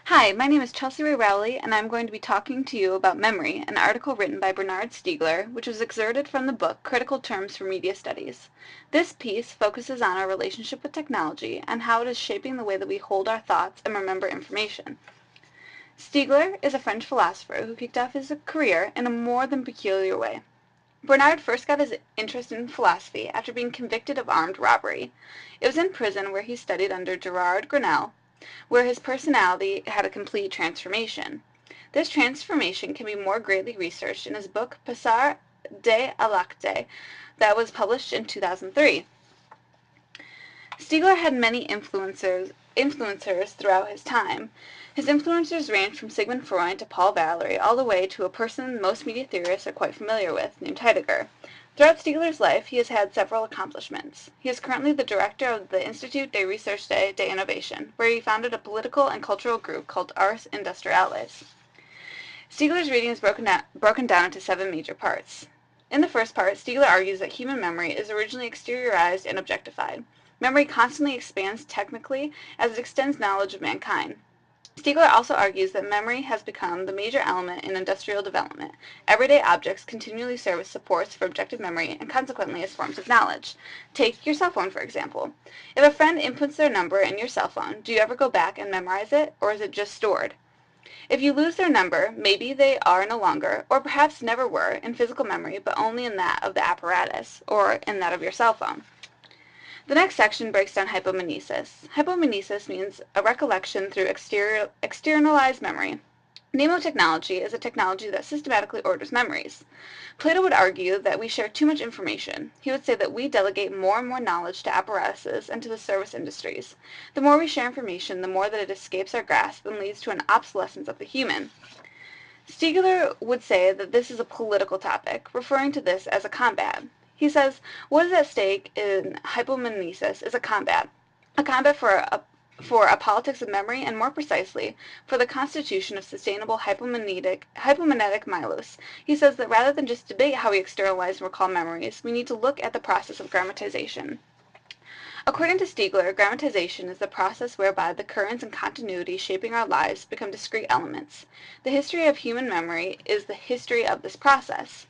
Hi, my name is Chelsea Ray Rowley, and I'm going to be talking to you about memory, an article written by Bernard Stiegler, which was excerpted from the book Critical Terms for Media Studies. This piece focuses on our relationship with technology and how it is shaping the way that we hold our thoughts and remember information. Stiegler is a French philosopher who kicked off his career in a more than peculiar way. Bernard first got his interest in philosophy after being convicted of armed robbery. It was in prison where he studied under Gerard Grenelle, where his personality had a complete transformation. This transformation can be more greatly researched in his book Passer de l'acte that was published in 2003. Stiegler had many influencers throughout his time. His influencers ranged from Sigmund Freud to Paul Valery, all the way to a person most media theorists are quite familiar with, named Heidegger. Throughout Stiegler's life, he has had several accomplishments. He is currently the director of the Institut de Recherche de Innovation, where he founded a political and cultural group called Ars Industrialis. Stiegler's reading is broken down into 7 major parts. In the first part, Stiegler argues that human memory is originally exteriorized and objectified. Memory constantly expands technically as it extends knowledge of mankind. Stiegler also argues that memory has become the major element in industrial development. Everyday objects continually serve as supports for objective memory and consequently as forms of knowledge. Take your cell phone, for example. If a friend inputs their number in your cell phone, do you ever go back and memorize it, or is it just stored? If you lose their number, maybe they are no longer, or perhaps never were, in physical memory, but only in that of the apparatus, or in that of your cell phone. The next section breaks down hypomnesis. Hypomnesis means a recollection through externalized memory. Mnemotechnology is a technology that systematically orders memories. Plato would argue that we share too much information. He would say that we delegate more and more knowledge to apparatuses and to the service industries. The more we share information, the more that it escapes our grasp and leads to an obsolescence of the human. Stiegler would say that this is a political topic, referring to this as a combat. He says, what is at stake in hypomnesis is a combat for a politics of memory, and more precisely, for the constitution of sustainable hypomnetic mylos. He says that rather than just debate how we externalize and recall memories, we need to look at the process of grammatization. According to Stiegler, grammatization is the process whereby the currents and continuity shaping our lives become discrete elements. The history of human memory is the history of this process.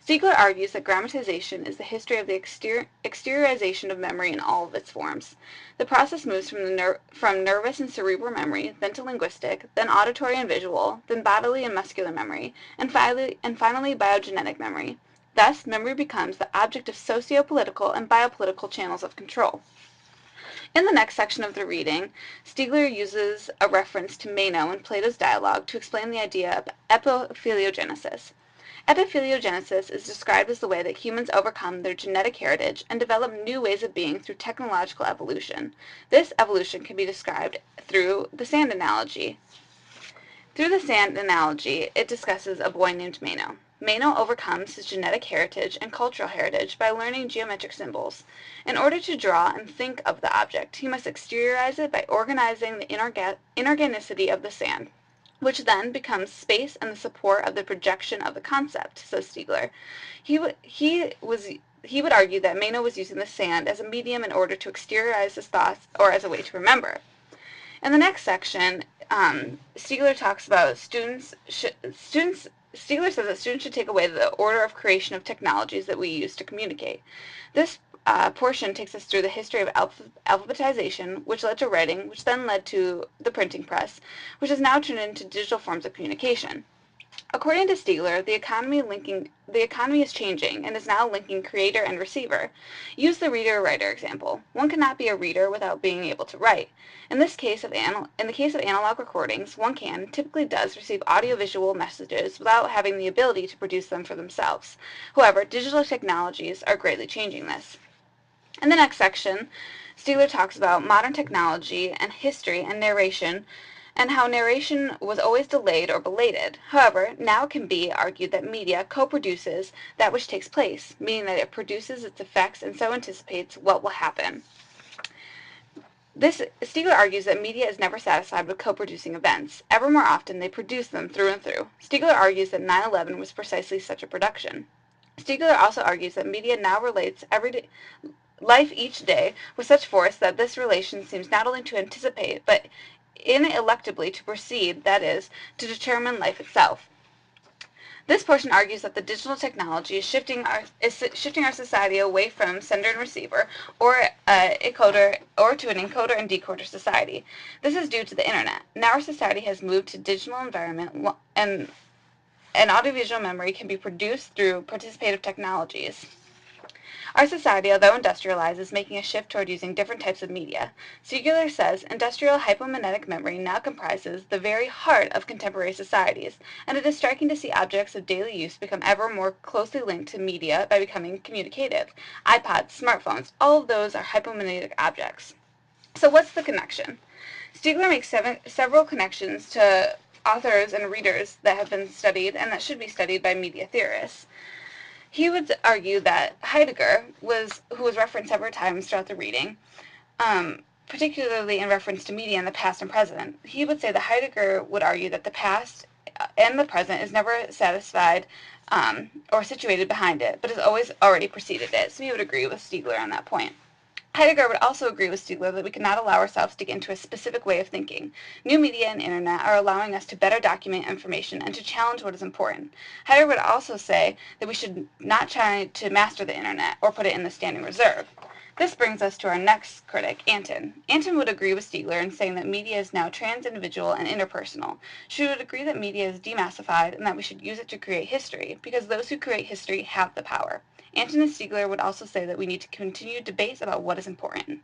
Stiegler argues that grammatization is the history of the exteriorization of memory in all of its forms. The process moves from nervous and cerebral memory, then to linguistic, then auditory and visual, then bodily and muscular memory, and finally biogenetic memory. Thus, memory becomes the object of socio-political and biopolitical channels of control. In the next section of the reading, Stiegler uses a reference to Meno in Plato's dialogue to explain the idea of epiphylogenesis. Epiphylogenesis is described as the way that humans overcome their genetic heritage and develop new ways of being through technological evolution. This evolution can be described through the sand analogy. Through the sand analogy, it discusses a boy named Meno. Meno overcomes his genetic heritage and cultural heritage by learning geometric symbols. In order to draw and think of the object, he must exteriorize it by organizing the inorganicity of the sand, which then becomes space and the support of the projection of the concept, says Stiegler. He would argue that Meno was using the sand as a medium in order to exteriorize his thoughts or as a way to remember. In the next section, Stiegler talks about Stiegler says that students should take away the order of creation of technologies that we use to communicate. This portion takes us through the history of alphabetization, which led to writing, which then led to the printing press, which has now turned into digital forms of communication. According to Stiegler, the economy is changing and is now linking creator and receiver. Use the reader-writer example. One cannot be a reader without being able to write. In the case of analog recordings, one typically does, receive audiovisual messages without having the ability to produce them for themselves. However, digital technologies are greatly changing this. In the next section, Stiegler talks about modern technology and history and narration, and how narration was always delayed or belated. However, now it can be argued that media co-produces that which takes place, meaning that it produces its effects and so anticipates what will happen. Stiegler argues that media is never satisfied with co-producing events. Ever more often, they produce them through and through. Stiegler argues that 9/11 was precisely such a production. Stiegler also argues that media now relates everyday life each day with such force that this relation seems not only to anticipate, but ineluctably to proceed, that is, to determine life itself. This portion argues that the digital technology is shifting our society away from sender and receiver, or encoder, or to an encoder and decoder society. This is due to the internet. Now our society has moved to digital environment, and audiovisual memory can be produced through participative technologies. Our society, although industrialized, is making a shift toward using different types of media. Stiegler says industrial hypomagnetic memory now comprises the very heart of contemporary societies, and it is striking to see objects of daily use become ever more closely linked to media by becoming communicative. iPods, smartphones, all of those are hypomagnetic objects. So what's the connection? Stiegler makes several connections to authors and readers that have been studied and that should be studied by media theorists. He would argue that Heidegger, who was referenced several times throughout the reading, particularly in reference to media in the past and present, he would say that Heidegger would argue that the past and the present is never satisfied or situated behind it, but has always already preceded it. So he would agree with Stiegler on that point. Heidegger would also agree with Stiegler that we cannot allow ourselves to get into a specific way of thinking. New media and internet are allowing us to better document information and to challenge what is important. Heidegger would also say that we should not try to master the internet or put it in the standing reserve. This brings us to our next critic, Anton. Anton would agree with Stiegler in saying that media is now trans-individual and interpersonal. She would agree that media is demassified and that we should use it to create history, because those who create history have the power. Anton and Stiegler would also say that we need to continue debates about what is important.